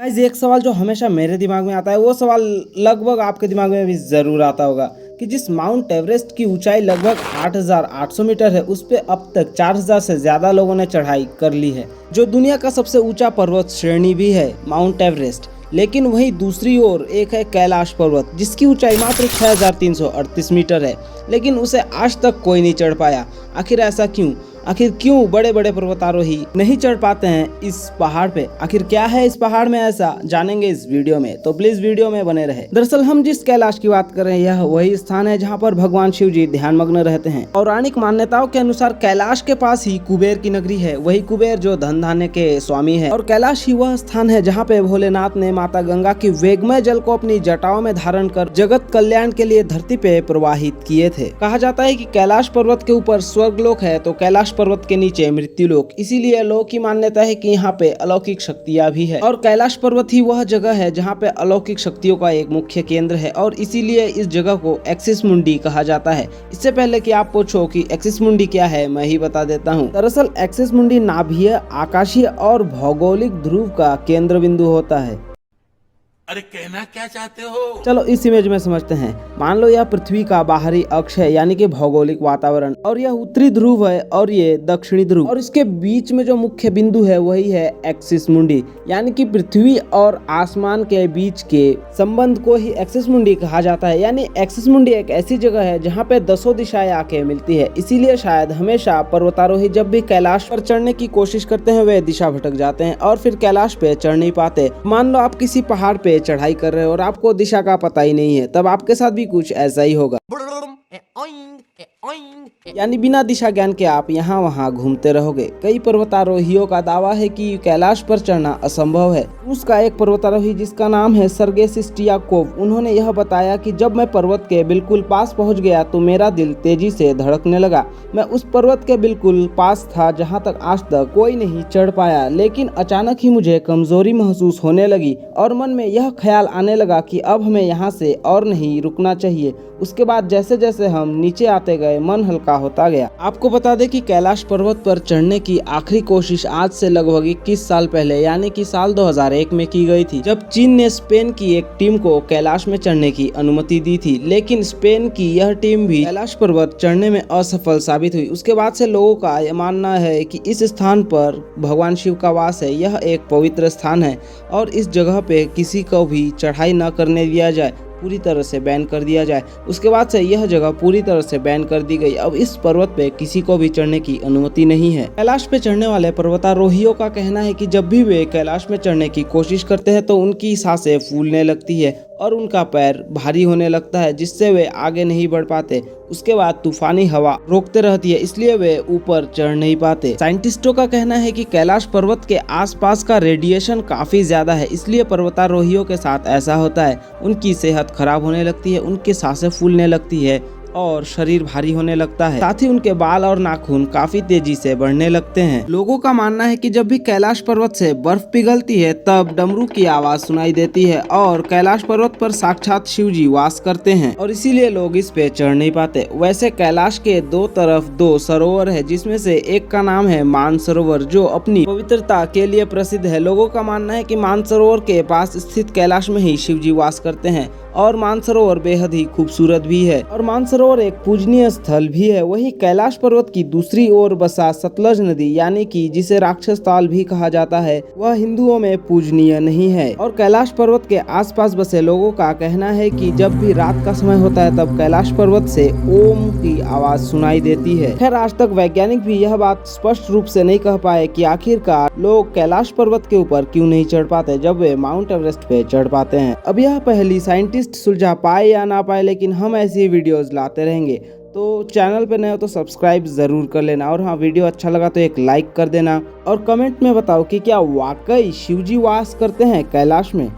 Guys एक सवाल जो हमेशा मेरे दिमाग में आता है, वो सवाल लगभग आपके दिमाग में भी जरूर आता होगा कि जिस माउंट एवरेस्ट की ऊंचाई लगभग 8,800 मीटर है, उस पे अब तक 4,000 से ज्यादा लोगों ने चढ़ाई कर ली है, जो दुनिया का सबसे ऊंचा पर्वत श्रेणी भी है माउंट एवरेस्ट। लेकिन वहीं दूसरी ओर एक है कैलाश पर्वत, जिसकी ऊंचाई मात्र 6,338 मीटर है, लेकिन उसे आज तक कोई नहीं चढ़ पाया। आखिर ऐसा क्यों? आखिर क्यों बड़े बड़े पर्वतारोही नहीं चढ़ पाते हैं इस पहाड़ पे? आखिर क्या है इस पहाड़ में ऐसा, जानेंगे इस वीडियो में, तो प्लीज वीडियो में बने रहे। दरअसल हम जिस कैलाश की बात कर रहे हैं, यह वही स्थान है जहाँ पर भगवान शिव जी ध्यानमग्न रहते हैं। पौराणिक मान्यताओं के अनुसार कैलाश के पास ही कुबेर की नगरी है, वही कुबेर जो धन धान्य के स्वामी है। और कैलाश ही वह स्थान है जहाँ पे भोलेनाथ ने माता गंगा की वेगमय जल को अपनी जटाओं में धारण कर जगत कल्याण के लिए धरती पे प्रवाहित किए थे। कहा जाता है कि कैलाश पर्वत के ऊपर स्वर्गलोक है तो कैलाश पर्वत के नीचे मृत्युलोक, इसीलिए लोक की मान्यता है कि यहाँ पे अलौकिक शक्तियाँ भी है। और कैलाश पर्वत ही वह जगह है जहाँ पे अलौकिक शक्तियों का एक मुख्य केंद्र है, और इसीलिए इस जगह को एक्सिस मुंडी कहा जाता है। इससे पहले कि आप पूछो कि एक्सिस मुंडी क्या है, मैं ही बता देता हूँ। दरअसल एक्सिस मुंडी नाभिकीय, आकाशीय और भौगोलिक ध्रुव का केंद्र बिंदु होता है। अरे कहना क्या चाहते हो? चलो इस इमेज में समझते हैं। मान लो यह पृथ्वी का बाहरी अक्ष है, यानी कि भौगोलिक वातावरण, और यह उत्तरी ध्रुव है और ये दक्षिणी ध्रुव, और इसके बीच में जो मुख्य बिंदु है वही है एक्सिस मुंडी, यानी कि पृथ्वी और आसमान के बीच के संबंध को ही एक्सिस मुंडी कहा जाता है। यानी एक्सिस मुंडी एक ऐसी जगह है जहाँ पे 10 दिशाएं आके मिलती है। इसीलिए शायद हमेशा पर्वतारोही जब भी कैलाश पर चढ़ने की कोशिश करते हैं, वे दिशा भटक जाते हैं और फिर कैलाश पे चढ़ नहीं पाते। मान लो आप किसी पहाड़ पे चढ़ाई कर रहे हो और आपको दिशा का पता ही नहीं है, तब आपके साथ भी कुछ ऐसा ही होगा। यानी बिना दिशा ज्ञान के आप यहाँ वहाँ घूमते रहोगे। कई पर्वतारोहियों का दावा है कि कैलाश पर चढ़ना असंभव है। रूस का एक पर्वतारोही जिसका नाम है सर्गेई सिस्टियाकोव, उन्होंने यह बताया कि जब मैं पर्वत के बिल्कुल पास पहुँच गया तो मेरा दिल तेजी से धड़कने लगा। मैं उस पर्वत के बिल्कुल पास था जहाँ तक आज तक कोई नहीं चढ़ पाया, लेकिन अचानक ही मुझे कमजोरी महसूस होने लगी और मन में यह ख्याल आने लगा कि अब हमें यहाँ से और नहीं रुकना चाहिए। उसके बाद जैसे जैसे हम नीचे आते गए, मन हल्का होता गया। आपको बता दें कि कैलाश पर्वत पर चढ़ने की आखिरी कोशिश आज से लगभग 21 साल पहले, यानी कि साल 2001 में की गई थी, जब चीन ने स्पेन की एक टीम को कैलाश में चढ़ने की अनुमति दी थी। लेकिन स्पेन की यह टीम भी कैलाश पर्वत चढ़ने में असफल साबित हुई। उसके बाद से लोगों का यह मानना है कि इस स्थान पर भगवान शिव का वास है। यह एक पवित्र स्थान है और इस जगह पे किसी को भी चढ़ाई न करने दिया जाए, पूरी तरह से बैन कर दिया जाए। उसके बाद से यह जगह पूरी तरह से बैन कर दी गई। अब इस पर्वत पे किसी को भी चढ़ने की अनुमति नहीं है। कैलाश पे चढ़ने वाले पर्वतारोहियों का कहना है कि जब भी वे कैलाश में चढ़ने की कोशिश करते हैं तो उनकी सांसें फूलने लगती है और उनका पैर भारी होने लगता है, जिससे वे आगे नहीं बढ़ पाते। उसके बाद तूफानी हवा रोकते रहती है, इसलिए वे ऊपर चढ़ नहीं पाते। साइंटिस्टों का कहना है कि कैलाश पर्वत के आसपास का रेडिएशन काफी ज्यादा है, इसलिए पर्वतारोहियों के साथ ऐसा होता है। उनकी सेहत खराब होने लगती है, उनकी सांसें फूलने लगती है और शरीर भारी होने लगता है। साथ ही उनके बाल और नाखून काफी तेजी से बढ़ने लगते हैं। लोगों का मानना है कि जब भी कैलाश पर्वत से बर्फ पिघलती है तब डमरू की आवाज सुनाई देती है और कैलाश पर्वत पर साक्षात शिव जी वास करते हैं, और इसीलिए लोग इस पे चढ़ नहीं पाते। वैसे कैलाश के दो तरफ 2 सरोवर है, जिसमें से एक का नाम है मानसरोवर, जो अपनी पवित्रता के लिए प्रसिद्ध है। लोगों का मानना है कि मानसरोवर के पास स्थित कैलाश में ही शिव जी वास करते हैं और मानसरोवर बेहद ही खूबसूरत भी है और मानसरोवर एक पूजनीय स्थल भी है। वहीं कैलाश पर्वत की दूसरी ओर बसा सतलज नदी, यानी कि जिसे राक्षस ताल भी कहा जाता है, वह हिंदुओं में पूजनीय नहीं है। और कैलाश पर्वत के आसपास बसे लोगों का कहना है कि जब भी रात का समय होता है तब कैलाश पर्वत से ओम की आवाज सुनाई देती है। खैर आज तक वैज्ञानिक भी यह बात स्पष्ट रूप से नहीं कह पाए कि आखिरकार लोग कैलाश पर्वत के ऊपर क्यों नहीं चढ़ पाते जब वे माउंट एवरेस्ट पे चढ़ पाते हैं। अब यह पहली साइंटिस्ट सुलझा पाए या ना पाए, लेकिन हम ऐसी वीडियोस लाते रहेंगे। तो चैनल पे नए हो तो सब्सक्राइब जरूर कर लेना, और हाँ वीडियो अच्छा लगा तो एक लाइक कर देना और कमेंट में बताओ कि क्या वाकई शिवजी वास करते हैं कैलाश में।